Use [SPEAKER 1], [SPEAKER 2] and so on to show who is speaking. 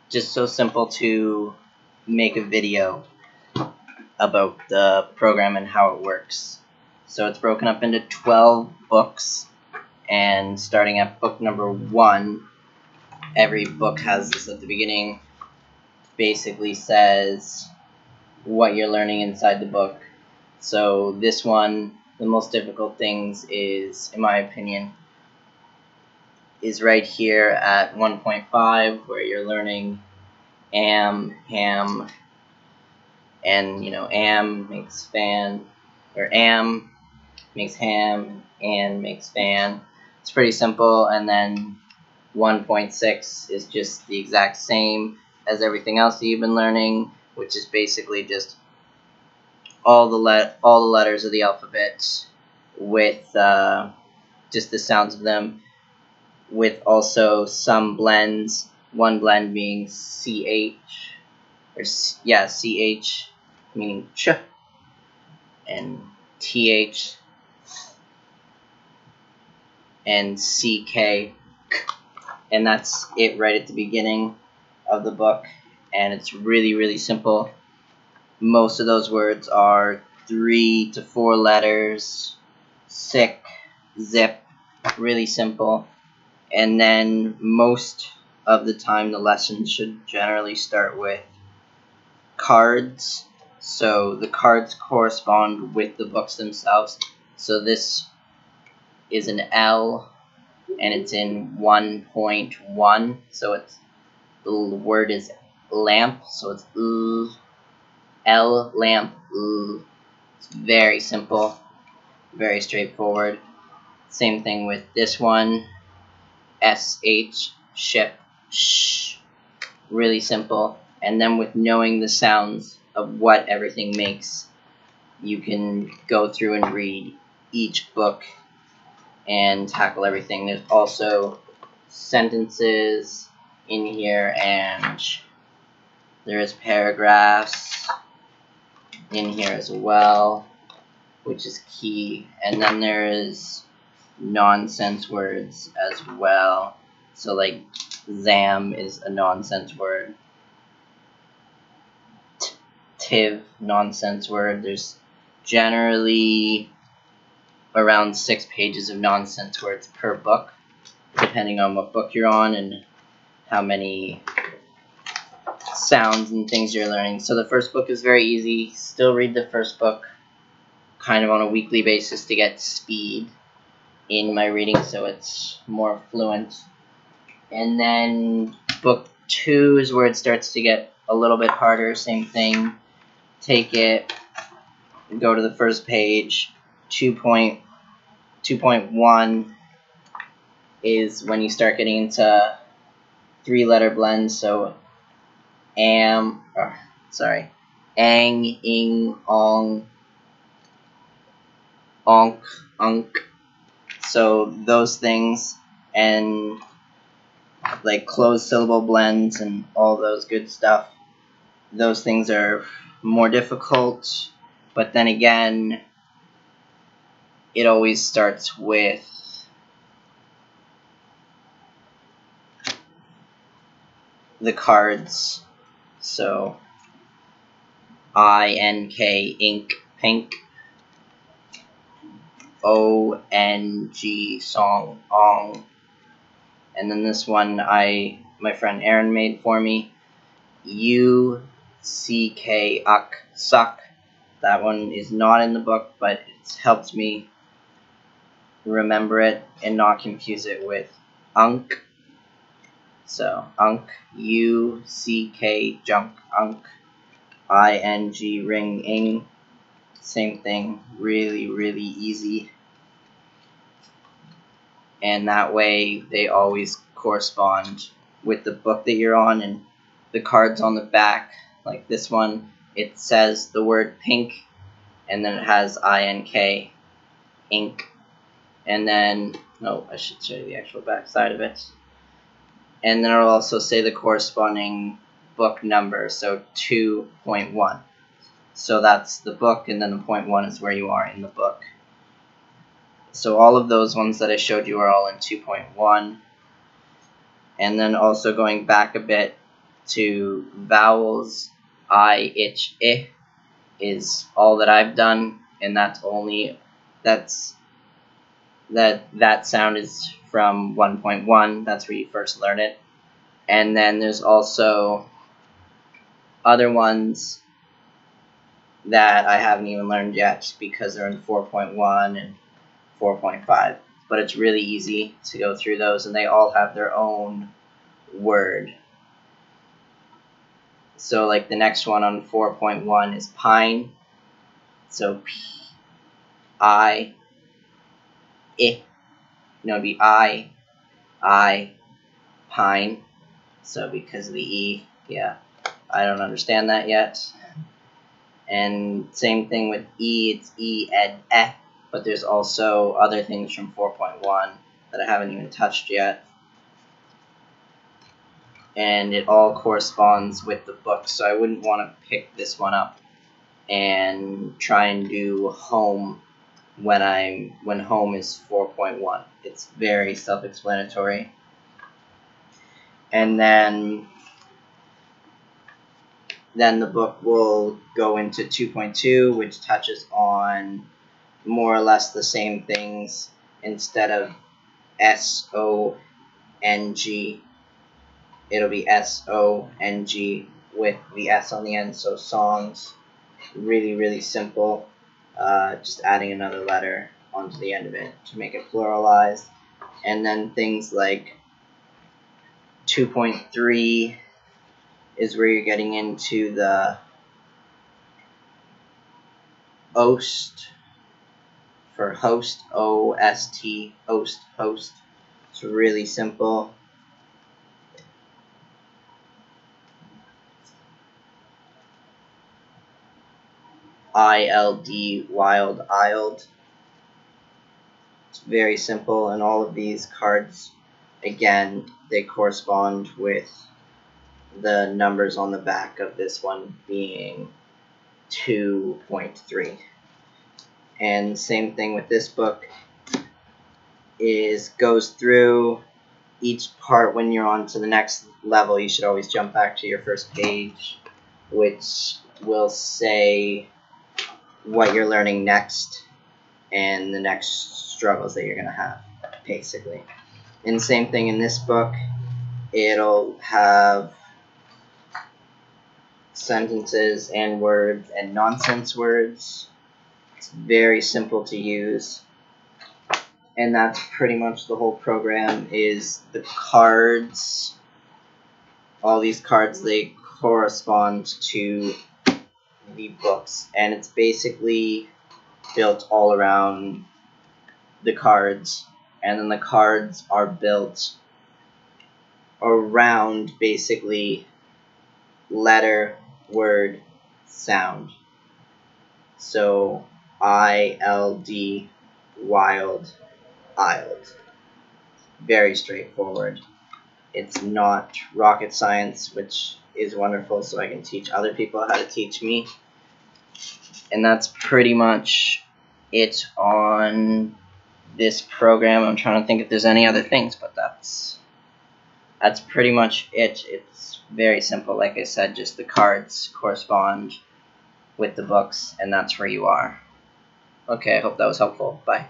[SPEAKER 1] just so simple to make a video about the program and how it works. So it's broken up into 12 books, and starting at book number 1, every book has this at the beginning. Basically says what you're learning inside the book. So this one, the most difficult things is, in my opinion, is right here at 1.5, where you're learning am, ham, and am makes fan, or am makes ham, and makes fan. It's pretty simple. And then 1.6 is just the exact same as everything else that you've been learning, which is basically just all the letters of the alphabet with just the sounds of them, with also some blends. One blend being CH, or CH meaning ch, and TH, and CK, and that's it right at the beginning of the book. And it's really, really simple. Most of those words are 3 to 4 letters, sick, zip, really simple. And then most of the time the lessons should generally start with cards. So the cards correspond with the books themselves. So this is an L, and it's in 1.1. So it's, the word is lamp, so it's L, lamp, It's very simple, very straightforward. Same thing with this one, SH, ship, sh, really simple. And then with knowing the sounds of what everything makes, you can go through and read each book and tackle everything. There's also sentences in here, and there is paragraphs in here as well, which is key. And then there is nonsense words as well. So like zam is a nonsense word. Tiv, nonsense word. There's generally around 6 pages of nonsense words per book, depending on what book you're on and how many sounds and things you're learning. So the first book is very easy. Still read the first book kind of on a weekly basis to get speed in my reading, so it's more fluent. And then book 2 is where it starts to get a little bit harder. Same thing. Take it, go to the first page. 2.1 is when you start getting into 3-letter blends. So ang, ing, ong, onk, unk. So those things, and like closed syllable blends and all those good stuff. Those things are more difficult, but then again, it always starts with the cards. So INK, ink, pink. ONG, song, ong. And then this one my friend Aaron made for me. UCK, uck, suck. That one is not in the book, but it's helped me remember it and not confuse it with unk. So unk, UCK, junk, unk. ING, ring, ing. Same thing, really, really easy. And that way they always correspond with the book that you're on. And the cards on the back, like this one, it says the word pink, and then it has INK, ink. And then, no, I should show you the actual back side of it. And then it'll also say the corresponding book number, so 2.1. So that's the book, and then the 0.1 is where you are in the book. So all of those ones that I showed you are all in 2.1. And then also going back a bit to vowels, I, ich, I is all that I've done, and that sound is from 1.1. That's where you first learn it. And then there's also other ones that I haven't even learned yet because they're in 4.1 and 4.5. But it's really easy to go through those, and they all have their own word. So like the next one on 4.1 is pine. So P-I, I. It'd be I, pine. So because of the E, yeah, I don't understand that yet. And same thing with E, it's E, ed, eh. But there's also other things from 4.1 that I haven't even touched yet. And it all corresponds with the book, so I wouldn't want to pick this one up and try and do home when home is 4.1. It's very self-explanatory. And then the book will go into 2.2, which touches on more or less the same things. Instead of S-O-N-G, it'll be S-O-N-G with the S on the end, so songs. Really, really simple. Just adding another letter onto the end of it to make it pluralized. And then things like 2.3 is where you're getting into the OST for host, O-S-T, host. It's really simple. I-L-D, wild, ild. It's very simple, and all of these cards, again, they correspond with the numbers on the back of this one being 2.3. And same thing with this book, goes through each part. When you're on to the next level, you should always jump back to your first page, which will say what you're learning next and the next struggles that you're going to have, basically. And same thing in this book, it'll have sentences and words and nonsense words. It's very simple to use. And that's pretty much the whole program. Is the cards, all these cards, they correspond to the books, and it's basically built all around the cards, and then the cards are built around basically letter, word, sound. So I-L-D, wild, ild. Very straightforward. It's not rocket science, which is wonderful, so I can teach other people how to teach me. And that's pretty much it on this program. I'm trying to think if there's any other things, but that's pretty much it. It's very simple. Like I said, just the cards correspond with the books, and that's where you are. Okay, I hope that was helpful. Bye.